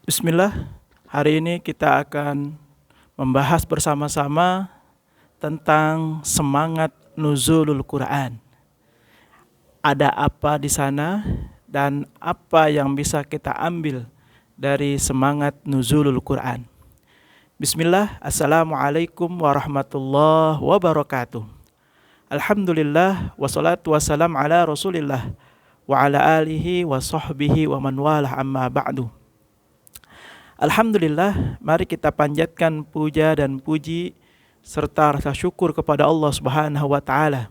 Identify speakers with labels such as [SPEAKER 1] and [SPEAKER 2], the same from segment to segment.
[SPEAKER 1] Bismillah, hari ini kita akan membahas bersama-sama tentang semangat nuzulul Quran. Ada apa di sana dan apa yang bisa kita ambil dari semangat nuzulul Quran. Bismillah, Assalamualaikum warahmatullahi wabarakatuh. Alhamdulillah, wassalatu wassalam ala rasulillah wa ala alihi wa sahbihi wa man walah amma ba'du. Alhamdulillah, mari kita panjatkan puja dan puji serta rasa syukur kepada Allah Subhanahu wa taala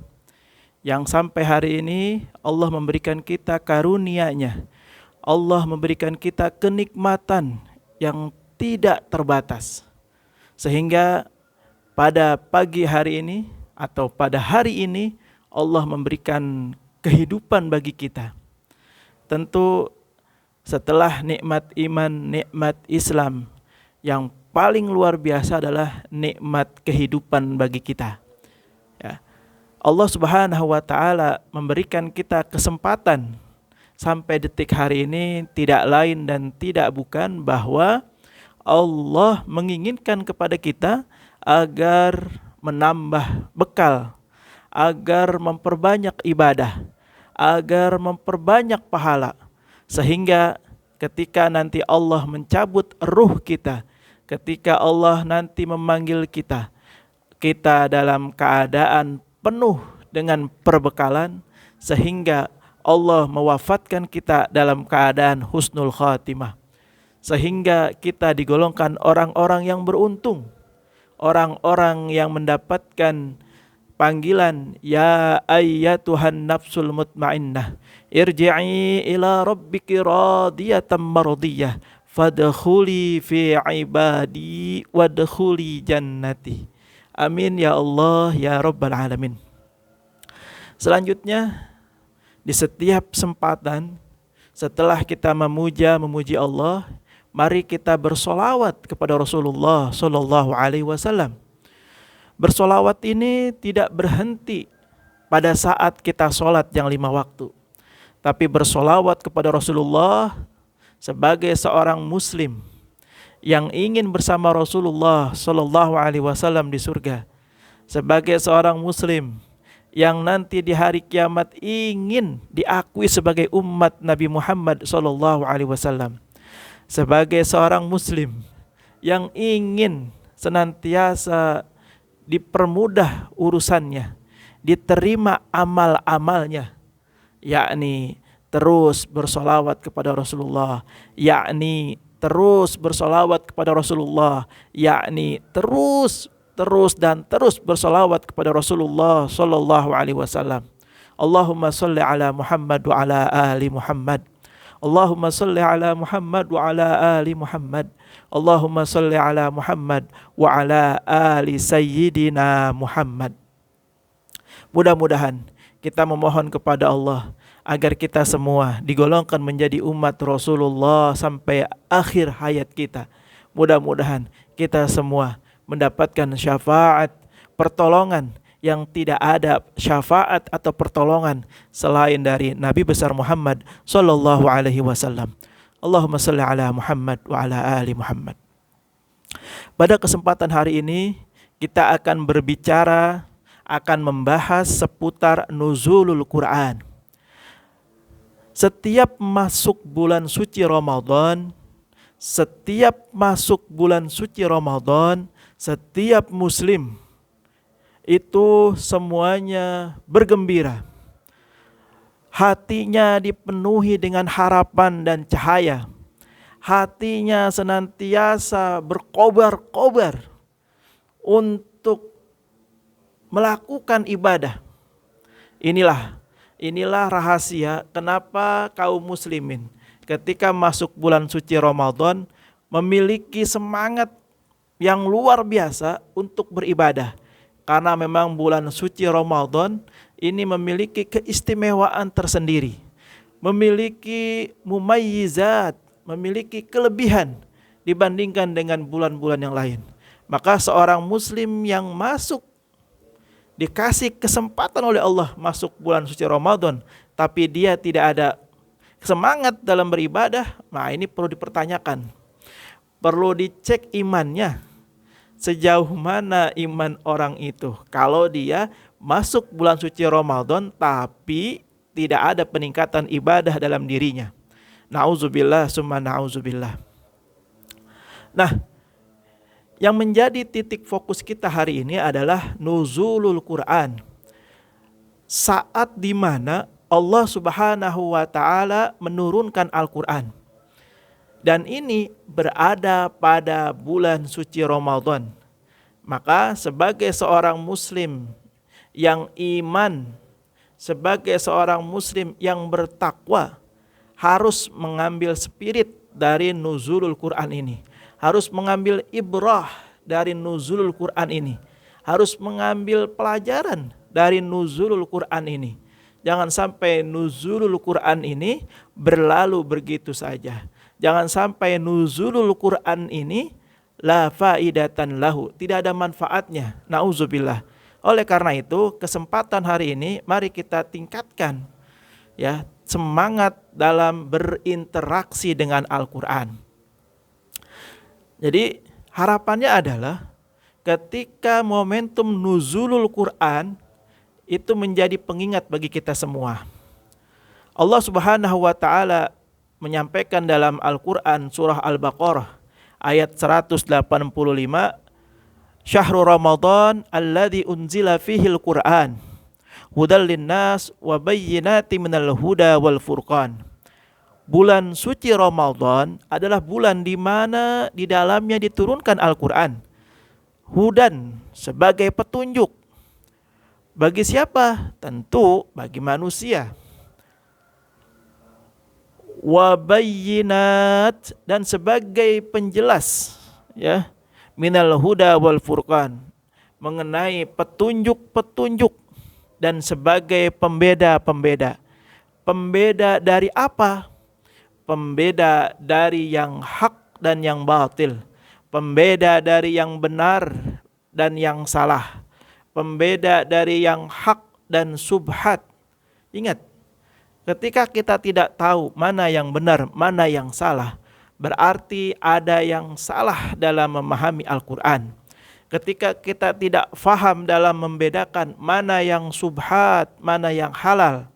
[SPEAKER 1] yang sampai hari ini Allah memberikan kita karunia-Nya. Allah memberikan kita kenikmatan yang tidak terbatas. Sehingga pada pagi hari ini atau pada hari ini Allah memberikan kehidupan bagi kita. Tentu setelah nikmat iman, nikmat Islam, yang paling luar biasa adalah nikmat kehidupan bagi kita. Ya. Allah Subhanahu wa taala memberikan kita kesempatan sampai detik hari ini tidak lain dan tidak bukan bahwa Allah menginginkan kepada kita agar menambah bekal, agar memperbanyak ibadah, agar memperbanyak pahala. Sehingga ketika nanti Allah mencabut ruh kita, ketika Allah nanti memanggil kita, kita dalam keadaan penuh dengan perbekalan, sehingga Allah mewafatkan kita dalam keadaan husnul khatimah. Sehingga kita digolongkan orang-orang yang beruntung, orang-orang yang mendapatkan panggilan ya ayyatuhan nafsul mutmainnah irji'i ila rabbiki radiyatan mardiyah fadkhuli fi ibadi wadkhuli jannati. Amin ya Allah ya rabbal alamin. Selanjutnya, di setiap kesempatan setelah kita memuji Allah, mari kita bersolawat kepada Rasulullah sallallahu alaihi wasallam. Bersolawat ini tidak berhenti pada saat kita sholat yang 5 waktu. Tapi bersolawat kepada Rasulullah sebagai seorang muslim yang ingin bersama Rasulullah sallallahu alaihi wasallam di surga. Sebagai seorang muslim yang nanti di hari kiamat ingin diakui sebagai umat Nabi Muhammad sallallahu alaihi wasallam. Sebagai seorang muslim yang ingin senantiasa dipermudah urusannya, diterima amal-amalnya, yakni terus bersolawat kepada Rasulullah, yakni terus bersolawat kepada Rasulullah, yakni terus bersolawat kepada Rasulullah sallallahu alaihi wasallam. Allahumma salli ala Muhammad wa ala ali Muhammad. Allahumma salli ala Muhammad wa ala ali Muhammad. Allahumma salli ala Muhammad wa ala ali Sayyidina Muhammad. Mudah-mudahan kita memohon kepada Allah agar kita semua digolongkan menjadi umat Rasulullah sampai akhir hayat kita. Mudah-mudahan kita semua mendapatkan syafaat, pertolongan yang tidak ada syafaat atau pertolongan selain dari Nabi besar Muhammad sallallahu alaihi wasallam. Allahumma salli ala Muhammad wa ala ali Muhammad. Pada kesempatan hari ini kita akan berbicara, akan membahas seputar nuzulul Quran. Setiap masuk bulan suci Ramadan, setiap muslim itu semuanya bergembira. Hatinya dipenuhi dengan harapan dan cahaya. Hatinya senantiasa berkobar-kobar untuk melakukan ibadah. Inilah rahasia kenapa kaum muslimin ketika masuk bulan suci Ramadan memiliki semangat yang luar biasa untuk beribadah. Karena memang bulan suci Ramadan ini memiliki keistimewaan tersendiri, memiliki mumayyizat, memiliki kelebihan dibandingkan dengan bulan-bulan yang lain. Maka seorang muslim yang dikasih kesempatan oleh Allah masuk bulan suci Ramadan, tapi dia tidak ada semangat dalam beribadah, nah ini perlu dipertanyakan. perlu dicek imannya. Sejauh mana iman orang itu kalau dia masuk bulan suci Ramadan tapi tidak ada peningkatan ibadah dalam dirinya. Nauzubillah summa nauzubillah. Nah, yang menjadi titik fokus kita hari ini adalah nuzulul Quran. Saat di mana Allah Subhanahu wa taala menurunkan Al-Quran. Dan ini berada pada bulan suci Ramadan. Maka sebagai seorang muslim yang iman, sebagai seorang muslim yang bertakwa, harus mengambil spirit dari nuzulul Quran ini. Harus mengambil ibrah dari nuzulul Quran ini. Harus mengambil pelajaran dari nuzulul Quran ini. Jangan sampai nuzulul Quran ini berlalu begitu saja. Jangan sampai nuzulul Quran ini la faidatan lahu, tidak ada manfaatnya. Nauzubillah. Oleh karena itu, kesempatan hari ini mari kita tingkatkan ya semangat dalam berinteraksi dengan Al-Qur'an. Jadi, harapannya adalah ketika momentum nuzulul Quran itu menjadi pengingat bagi kita semua. Allah Subhanahu wa taala menyampaikan dalam Al-Quran surah Al-Baqarah ayat 185, Syahrul Ramadan alladzi unzila fihil Quran hudal linnas wa bayyinatin minal huda wal furqan. Bulan suci Ramadan adalah bulan di mana di dalamnya diturunkan Al-Quran. Hudan sebagai petunjuk. Bagi siapa? Tentu bagi manusia. Wabayyinat, dan sebagai penjelas ya minal huda wal furqan, mengenai petunjuk-petunjuk dan sebagai pembeda-pembeda. Pembeda dari apa? Pembeda dari yang hak dan yang batil. Pembeda dari yang benar dan yang salah. Pembeda dari yang hak dan subhat. Ingat, ketika kita tidak tahu mana yang benar, mana yang salah, berarti ada yang salah dalam memahami Al-Quran. Ketika kita tidak faham dalam membedakan mana yang subhat, mana yang halal,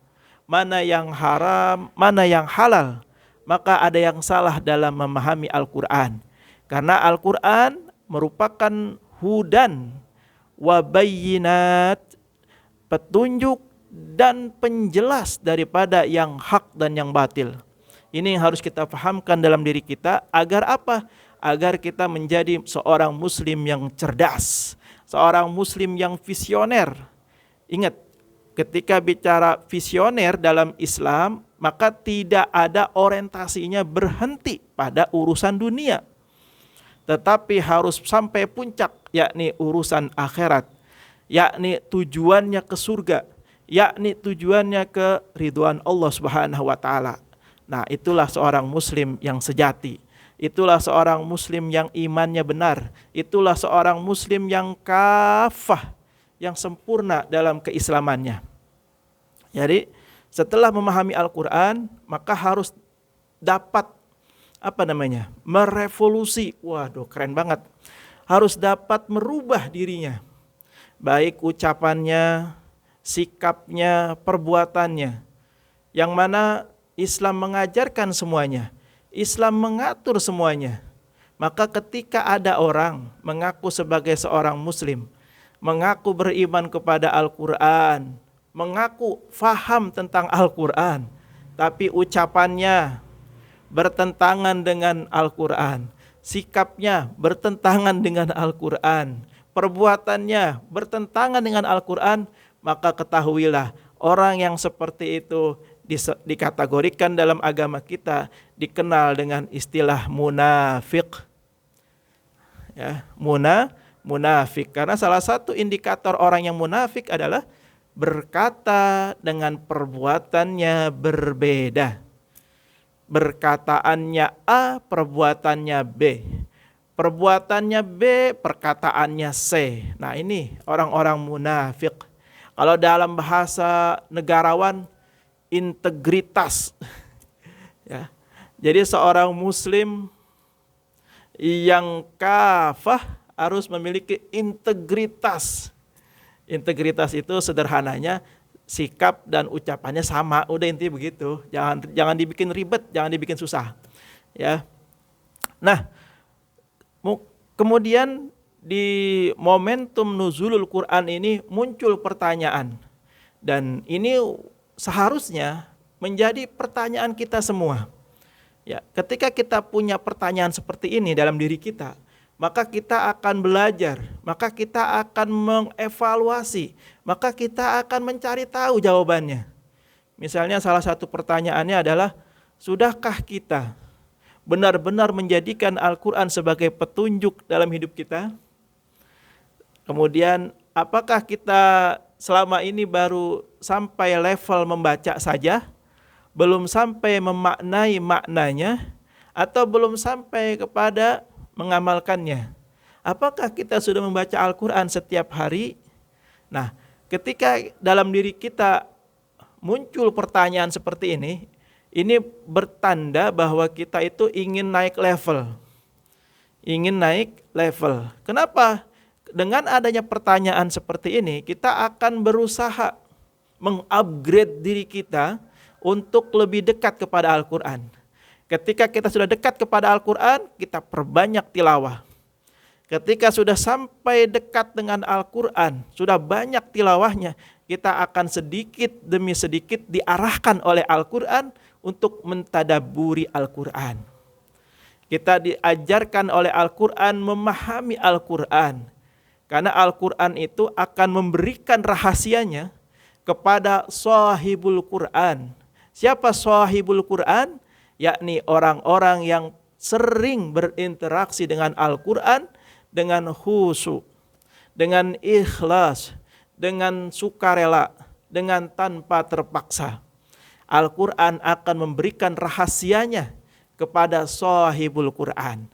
[SPEAKER 1] mana yang haram, mana yang halal, maka ada yang salah dalam memahami Al-Quran. Karena Al-Quran merupakan hudan wa bayyinat, petunjuk dan penjelas daripada yang hak dan yang batil. Ini yang harus kita pahamkan dalam diri kita. Agar apa? Agar kita menjadi seorang muslim yang cerdas, seorang muslim yang visioner. Ingat, ketika bicara visioner dalam Islam, maka tidak ada orientasinya berhenti pada urusan dunia, tetapi harus sampai puncak, yakni urusan akhirat, yakni tujuannya ke surga, yakni tujuannya ke ridwan Allah Subhanahu wa taala. Nah, itulah seorang muslim yang sejati. Itulah seorang muslim yang imannya benar. Itulah seorang muslim yang kafah, yang sempurna dalam keislamannya. Jadi, setelah memahami Al-Qur'an, maka harus dapat merevolusi. Waduh, keren banget. Harus dapat merubah dirinya. Baik ucapannya, sikapnya, perbuatannya. Yang mana Islam mengajarkan semuanya. Islam mengatur semuanya. Maka ketika ada orang mengaku sebagai seorang muslim, mengaku beriman kepada Al-Quran, mengaku faham tentang Al-Quran, tapi ucapannya bertentangan dengan Al-Quran, sikapnya bertentangan dengan Al-Quran, perbuatannya bertentangan dengan Al-Quran, maka ketahuilah orang yang seperti itu dikategorikan dalam agama kita dikenal dengan istilah munafik. Ya, munafik. Karena salah satu indikator orang yang munafik adalah berkata dengan perbuatannya berbeda. Berkataannya A, perbuatannya B. Perbuatannya B, perkataannya C. Nah, ini orang-orang munafik. Kalau dalam bahasa negarawan, integritas. Ya. Jadi seorang muslim Yang kafah harus memiliki integritas. Integritas itu sederhananya sikap dan ucapannya sama, udah intinya begitu. Jangan dibikin ribet, jangan dibikin susah. Ya. Nah, kemudian di momentum nuzulul Quran ini muncul pertanyaan. Dan ini seharusnya menjadi pertanyaan kita semua. Ya, ketika kita punya pertanyaan seperti ini dalam diri kita, maka kita akan belajar, maka kita akan mengevaluasi, maka kita akan mencari tahu jawabannya. Misalnya salah satu pertanyaannya adalah, sudahkah kita benar-benar menjadikan Al-Quran sebagai petunjuk dalam hidup kita? Kemudian, apakah kita selama ini baru sampai level membaca saja, belum sampai memaknai maknanya, atau belum sampai kepada mengamalkannya? Apakah kita sudah membaca Al-Quran setiap hari? Nah, ketika dalam diri kita muncul pertanyaan seperti ini bertanda bahwa kita itu ingin naik level. Ingin naik level. Kenapa? Dengan adanya pertanyaan seperti ini, kita akan berusaha mengupgrade diri kita untuk lebih dekat kepada Al-Quran. Ketika kita sudah dekat kepada Al-Quran, kita perbanyak tilawah. Ketika sudah sampai dekat dengan Al-Quran, sudah banyak tilawahnya, kita akan sedikit demi sedikit diarahkan oleh Al-Quran untuk mentadabburi Al-Quran. Kita diajarkan oleh Al-Quran memahami Al-Quran. Karena Al-Quran itu akan memberikan rahasianya kepada sahibul Quran. Siapa sahibul Quran? Yakni orang-orang yang sering berinteraksi dengan Al-Quran dengan khusyuk, dengan ikhlas, dengan sukarela, dengan tanpa terpaksa. Al-Quran akan memberikan rahasianya kepada sahibul Quran.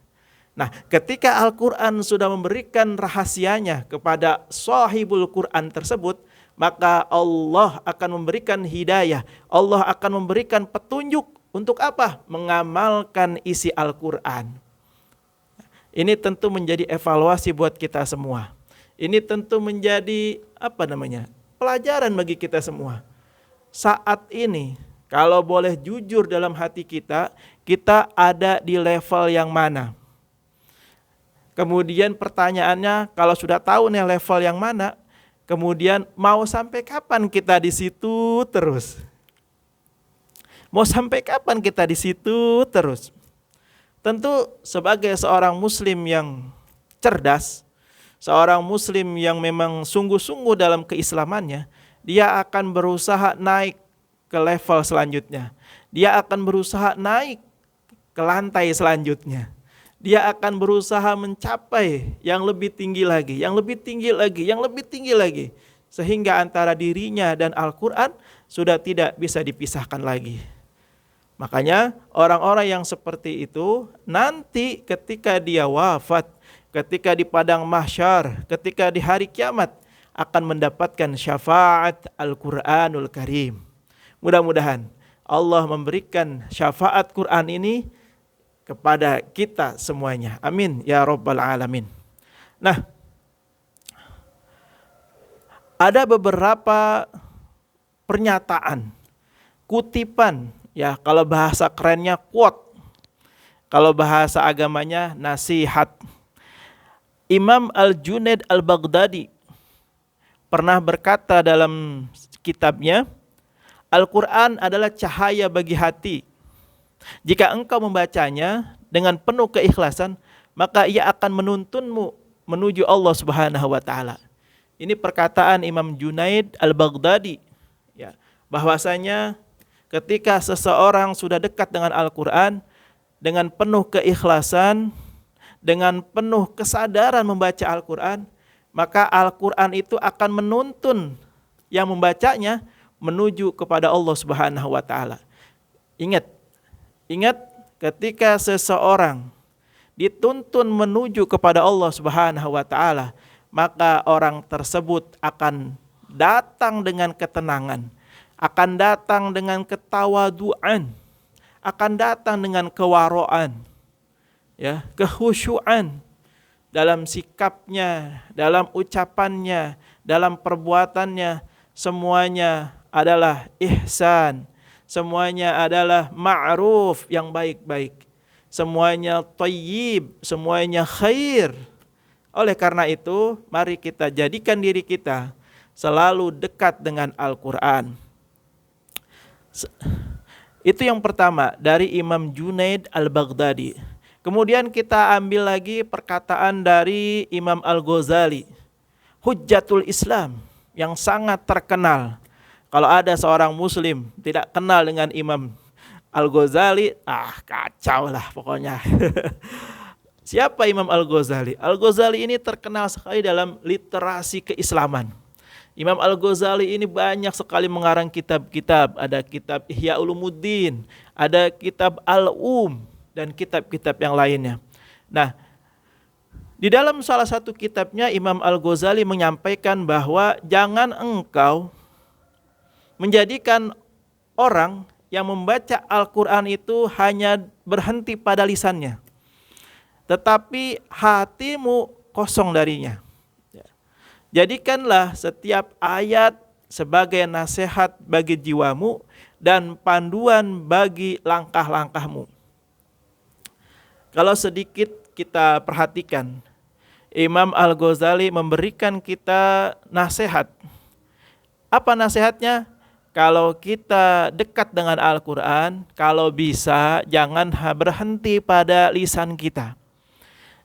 [SPEAKER 1] Nah, ketika Al-Quran sudah memberikan rahasianya kepada sahibul Quran tersebut, maka Allah akan memberikan hidayah, Allah akan memberikan petunjuk untuk apa? Mengamalkan isi Al-Quran. Ini tentu menjadi evaluasi buat kita semua. Ini tentu menjadi pelajaran bagi kita semua. Saat ini, kalau boleh jujur dalam hati kita, kita ada di level yang mana? Kemudian pertanyaannya, kalau sudah tahu nih level yang mana, kemudian mau sampai kapan kita di situ terus? Mau sampai kapan kita di situ terus? Tentu sebagai seorang muslim yang cerdas, seorang muslim yang memang sungguh-sungguh dalam keislamannya, dia akan berusaha naik ke level selanjutnya. Dia akan berusaha naik ke lantai selanjutnya. Dia akan berusaha mencapai yang lebih tinggi lagi, yang lebih tinggi lagi, yang lebih tinggi lagi. Sehingga antara dirinya dan Al-Quran sudah tidak bisa dipisahkan lagi. Makanya orang-orang yang seperti itu nanti ketika dia wafat, ketika di padang mahsyar, ketika di hari kiamat akan mendapatkan syafaat Al-Quranul Karim. Mudah-mudahan Allah memberikan syafaat Quran ini kepada kita semuanya. Amin ya rabbal alamin. Nah, ada beberapa pernyataan, kutipan, ya kalau bahasa kerennya quote, kalau bahasa agamanya nasihat. Imam Al-Junaid Al-Baghdadi pernah berkata dalam kitabnya, Al-Quran adalah cahaya bagi hati. Jika engkau membacanya dengan penuh keikhlasan, maka ia akan menuntunmu menuju Allah Subhanahu wa taala. Ini perkataan Imam Junaid Al-Baghdadi, ya, bahwasanya ketika seseorang sudah dekat dengan Al-Quran, dengan penuh keikhlasan, dengan penuh kesadaran membaca Al-Quran, maka Al-Quran itu akan menuntun yang membacanya menuju kepada Allah Subhanahu wa taala. Ingat ketika seseorang dituntun menuju kepada Allah Subhanahu wa taala, maka orang tersebut akan datang dengan ketenangan, akan datang dengan ketawaduan, akan datang dengan kewaraan. ya, kehusyuan dalam sikapnya, dalam ucapannya, dalam perbuatannya, semuanya adalah ihsan, semuanya adalah ma'ruf, yang baik-baik, semuanya thayyib, semuanya khair. Oleh karena itu, mari kita jadikan diri kita selalu dekat dengan Al-Quran. Itu yang pertama dari Imam Junaid Al-Baghdadi. Kemudian kita ambil lagi perkataan dari Imam Al-Ghazali, Hujjatul Islam, yang sangat terkenal. Kalau ada seorang muslim tidak kenal dengan Imam Al-Ghazali, kacau lah pokoknya. Siapa Imam Al-Ghazali? Al-Ghazali ini terkenal sekali dalam literasi keislaman. Imam Al-Ghazali ini banyak sekali mengarang kitab-kitab. Ada kitab Ihya Ulumuddin, ada kitab dan kitab-kitab yang lainnya. Nah, di dalam salah satu kitabnya Imam Al-Ghazali menyampaikan bahwa jangan engkau menjadikan orang yang membaca Al-Quran itu hanya berhenti pada lisannya, tetapi hatimu kosong darinya. Jadikanlah setiap ayat sebagai nasihat bagi jiwamu dan panduan bagi langkah-langkahmu. Kalau sedikit kita perhatikan, Imam Al-Ghazali memberikan kita nasihat. Apa nasihatnya? Kalau kita dekat dengan Al-Quran, kalau bisa jangan berhenti pada lisan kita.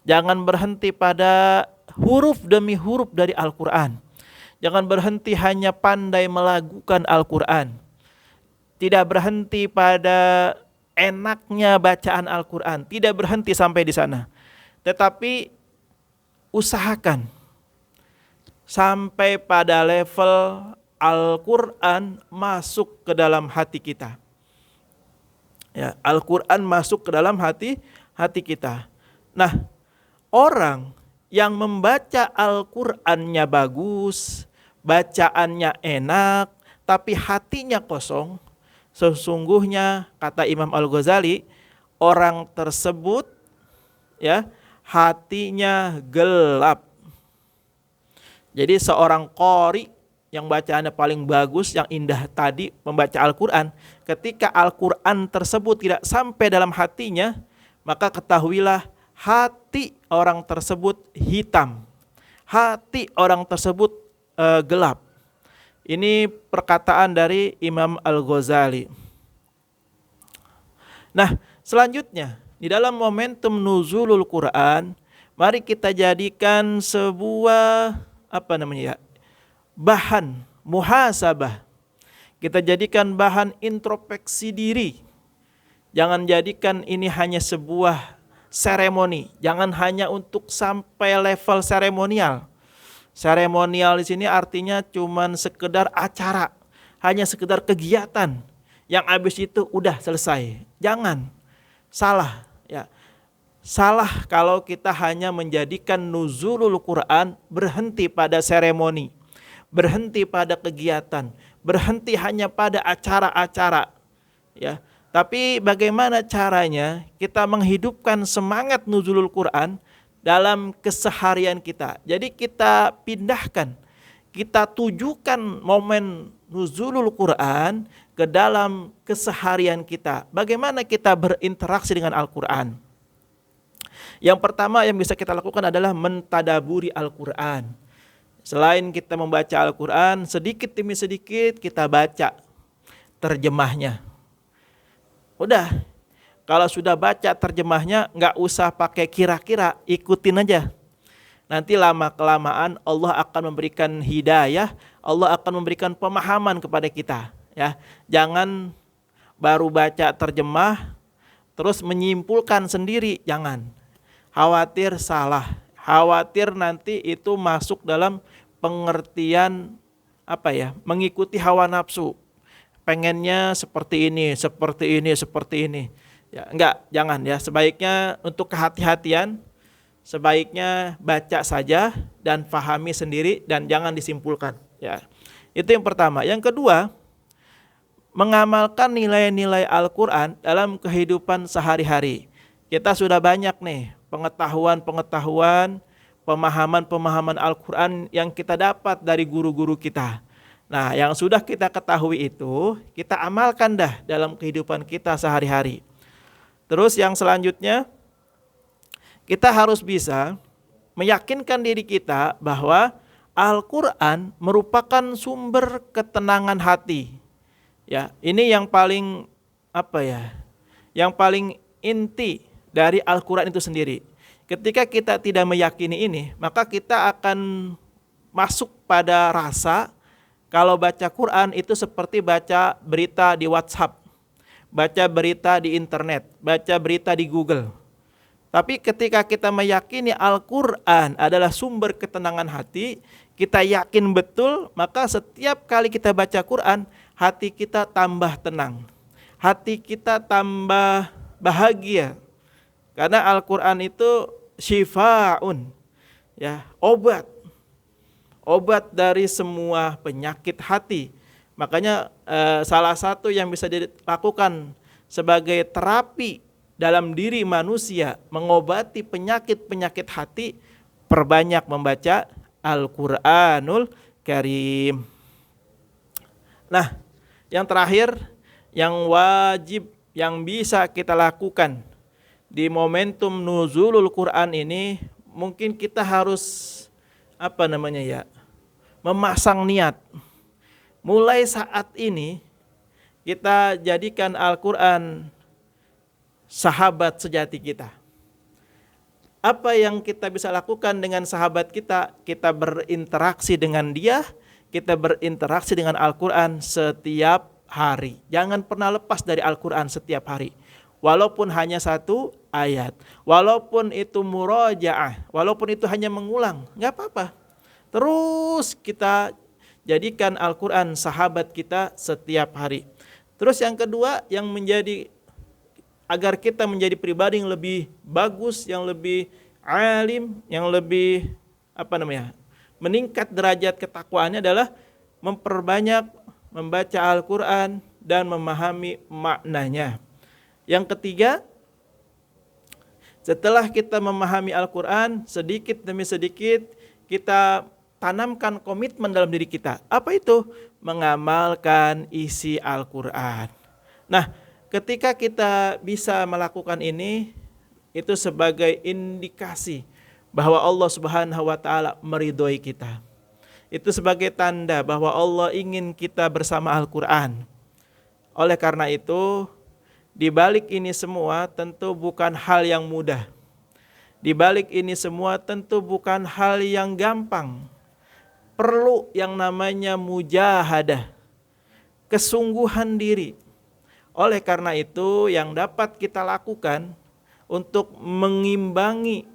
[SPEAKER 1] Jangan berhenti pada huruf demi huruf dari Al-Quran. Jangan berhenti hanya pandai melakukan Al-Quran. Tidak berhenti pada enaknya bacaan Al-Quran. Tidak berhenti sampai di sana. Tetapi usahakan sampai pada level Al-Quran masuk ke dalam hati kita. Ya, Al-Quran masuk ke dalam hati kita. Nah, orang yang membaca Al-Qur'annya bagus, bacaannya enak, tapi hatinya kosong, sesungguhnya kata Imam Al-Ghazali, orang tersebut ya hatinya gelap. Jadi seorang qori yang bacaannya paling bagus, yang indah tadi membaca Al-Qur'an, ketika Al-Qur'an tersebut tidak sampai dalam hatinya, maka ketahuilah hati orang tersebut hitam. Hati orang tersebut gelap. Ini perkataan dari Imam Al-Ghazali. Nah, selanjutnya di dalam momentum nuzulul Quran, mari kita jadikan sebuah bahan muhasabah. Kita jadikan bahan introspeksi diri. Jangan jadikan ini hanya sebuah seremoni. Jangan hanya untuk sampai level seremonial. Seremonial di sini artinya cuman sekedar acara, hanya sekedar kegiatan yang habis itu udah selesai. Jangan. Salah, ya. Salah kalau kita hanya menjadikan nuzulul Quran berhenti pada seremoni, berhenti pada kegiatan, berhenti hanya pada acara-acara, ya. Tapi bagaimana caranya kita menghidupkan semangat nuzulul Quran dalam keseharian kita. Jadi kita pindahkan, kita tujukan momen nuzulul Quran ke dalam keseharian kita. Bagaimana kita berinteraksi dengan Al-Quran? Yang pertama yang bisa kita lakukan adalah mentadaburi Al-Quran. Selain kita membaca Al-Quran, sedikit demi sedikit kita baca terjemahnya. Udah, kalau sudah baca terjemahnya, nggak usah pakai kira-kira, ikutin aja. Nanti lama-kelamaan Allah akan memberikan hidayah, Allah akan memberikan pemahaman kepada kita. Ya, jangan baru baca terjemah, terus menyimpulkan sendiri, jangan. Khawatir salah, khawatir nanti itu masuk dalam pengertian mengikuti hawa nafsu. Pengennya seperti ini, seperti ini, seperti ini. Ya, jangan ya. Sebaiknya untuk kehati-hatian, sebaiknya baca saja dan pahami sendiri dan jangan disimpulkan. Ya, itu yang pertama. Yang kedua, mengamalkan nilai-nilai Al-Quran dalam kehidupan sehari-hari. Kita sudah banyak nih pengetahuan-pengetahuan, pemahaman-pemahaman Al-Quran yang kita dapat dari guru-guru kita. Nah, yang sudah kita ketahui itu, kita amalkan dah dalam kehidupan kita sehari-hari. Terus yang selanjutnya, kita harus bisa meyakinkan diri kita bahwa Al-Quran merupakan sumber ketenangan hati. Ya, ini yang paling yang paling inti dari Al-Quran itu sendiri. Ketika kita tidak meyakini ini, maka kita akan masuk pada rasa kalau baca Quran itu seperti baca berita di WhatsApp, baca berita di internet, baca berita di Google. Tapi ketika kita meyakini Al-Quran adalah sumber ketenangan hati, kita yakin betul, maka setiap kali kita baca Quran, hati kita tambah tenang, hati kita tambah bahagia. Karena Al-Quran itu syifa'un, ya, obat dari semua penyakit hati. Makanya salah satu yang bisa dilakukan sebagai terapi dalam diri manusia mengobati penyakit-penyakit hati, perbanyak membaca Al-Quranul Karim. Nah, yang terakhir, yang wajib yang bisa kita lakukan di momentum nuzulul Quran ini, mungkin kita harus memasang niat. Mulai saat ini kita jadikan Al-Quran sahabat sejati kita. Apa yang kita bisa lakukan dengan sahabat kita? Kita berinteraksi dengan dia, kita berinteraksi dengan Al-Quran setiap hari. Jangan pernah lepas dari Al-Quran setiap hari. Walaupun hanya satu ayat, walaupun itu murajaah, walaupun itu hanya mengulang, nggak apa-apa. Terus kita jadikan Al-Quran sahabat kita setiap hari. Terus yang kedua, yang menjadi agar kita menjadi pribadi yang lebih bagus, yang lebih alim, yang lebih meningkat derajat ketakwaannya adalah memperbanyak membaca Al-Quran dan memahami maknanya. Yang ketiga, setelah kita memahami Al-Quran, sedikit demi sedikit kita tanamkan komitmen dalam diri kita. Apa itu? Mengamalkan isi Al-Quran. Nah, ketika kita bisa melakukan ini, itu sebagai indikasi bahwa Allah Subhanahu wa Ta'ala meridhoi kita. Itu sebagai tanda bahwa Allah ingin kita bersama Al-Quran. Oleh karena itu, di balik ini semua tentu bukan hal yang mudah. Di balik ini semua tentu bukan hal yang gampang. Perlu yang namanya mujahadah, kesungguhan diri. Oleh karena itu, yang dapat kita lakukan untuk mengimbangi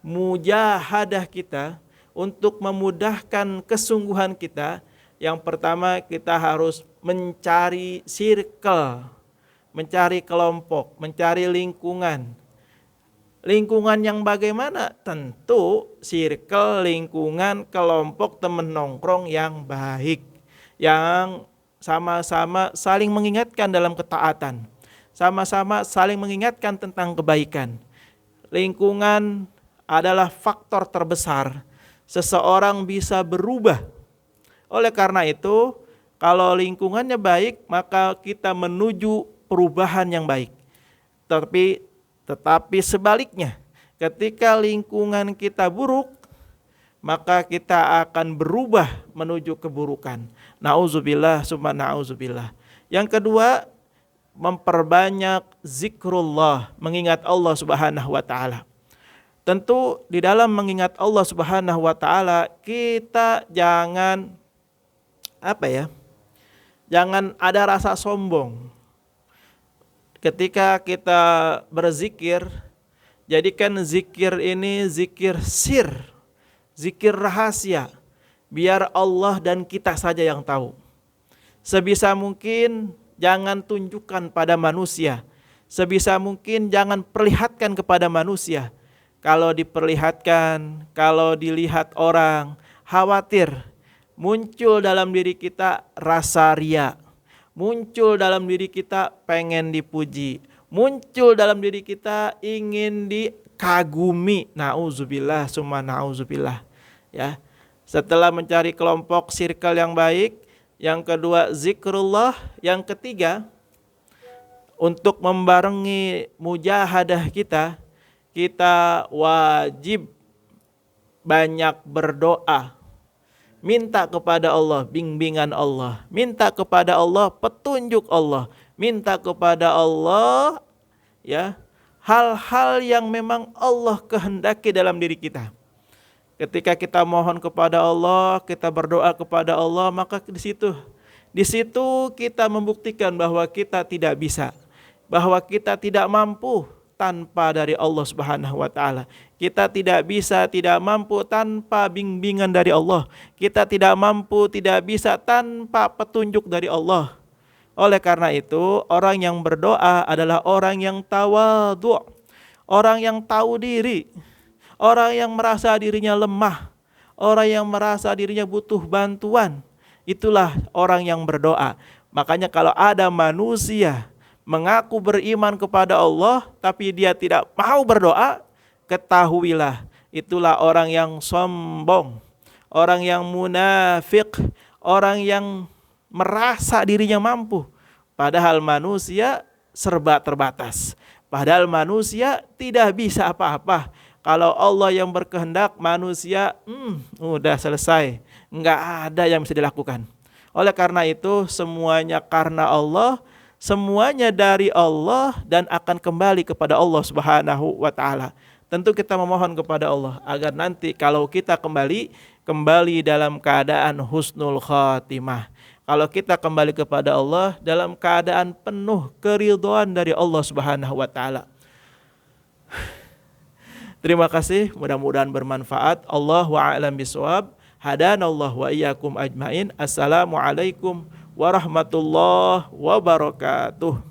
[SPEAKER 1] mujahadah kita, untuk memudahkan kesungguhan kita, yang pertama kita harus mencari circle, mencari kelompok, mencari lingkungan. Lingkungan yang bagaimana? Tentu circle, lingkungan, kelompok, teman nongkrong yang baik, yang sama-sama saling mengingatkan dalam ketaatan, sama-sama saling mengingatkan tentang kebaikan. Lingkungan adalah faktor terbesar seseorang bisa berubah. Oleh karena itu, kalau lingkungannya baik, maka kita menuju perubahan yang baik. Tetapi sebaliknya, ketika lingkungan kita buruk, maka kita akan berubah menuju keburukan. Na'udzubillah summa na'udzubillah. Yang kedua, memperbanyak zikrullah, mengingat Allah Subhanahu wa Ta'ala. Tentu di dalam mengingat Allah Subhanahu wa Ta'ala, kita jangan jangan ada rasa sombong. Ketika kita berzikir, jadikan zikir ini zikir sir, zikir rahasia, biar Allah dan kita saja yang tahu. Sebisa mungkin jangan tunjukkan pada manusia, sebisa mungkin jangan perlihatkan kepada manusia. Kalau diperlihatkan, kalau dilihat orang, khawatir muncul dalam diri kita rasa ria, muncul dalam diri kita pengen dipuji, muncul dalam diri kita ingin dikagumi. Nauzubillah summa nauzubillah. Ya. Setelah mencari kelompok circle yang baik, yang kedua zikrullah, yang ketiga untuk membarengi mujahadah kita wajib banyak berdoa. Minta kepada Allah bimbingan Allah, minta kepada Allah petunjuk Allah, minta kepada Allah ya hal-hal yang memang Allah kehendaki dalam diri kita. Ketika kita mohon kepada Allah, kita berdoa kepada Allah, maka di situ kita membuktikan bahwa kita tidak bisa, bahwa kita tidak mampu tanpa dari Allah Subhanahu wa taala. Kita tidak bisa, tidak mampu tanpa bimbingan dari Allah. Kita tidak mampu, tidak bisa tanpa petunjuk dari Allah. Oleh karena itu, orang yang berdoa adalah orang yang tawadhu', orang yang tahu diri, orang yang merasa dirinya lemah, orang yang merasa dirinya butuh bantuan. Itulah orang yang berdoa. Makanya kalau ada manusia mengaku beriman kepada Allah tapi dia tidak mau berdoa, ketahuilah itulah orang yang sombong, orang yang munafik, orang yang merasa dirinya mampu. Padahal manusia serba terbatas. Padahal manusia tidak bisa apa-apa. Kalau Allah yang berkehendak, manusia udah selesai, nggak ada yang bisa dilakukan. Oleh karena itu semuanya karena Allah, semuanya dari Allah dan akan kembali kepada Allah Subhanahu wa taala. Tentu kita memohon kepada Allah agar nanti kalau kita kembali dalam keadaan husnul khatimah. Kalau kita kembali kepada Allah dalam keadaan penuh keridhaan dari Allah Subhanahu wa taala. Terima kasih, mudah-mudahan bermanfaat. Allahu a'lam bishawab. Hadanallahu wa iyyakum ajmain. Assalamualaikum warahmatullahi wabarakatuh.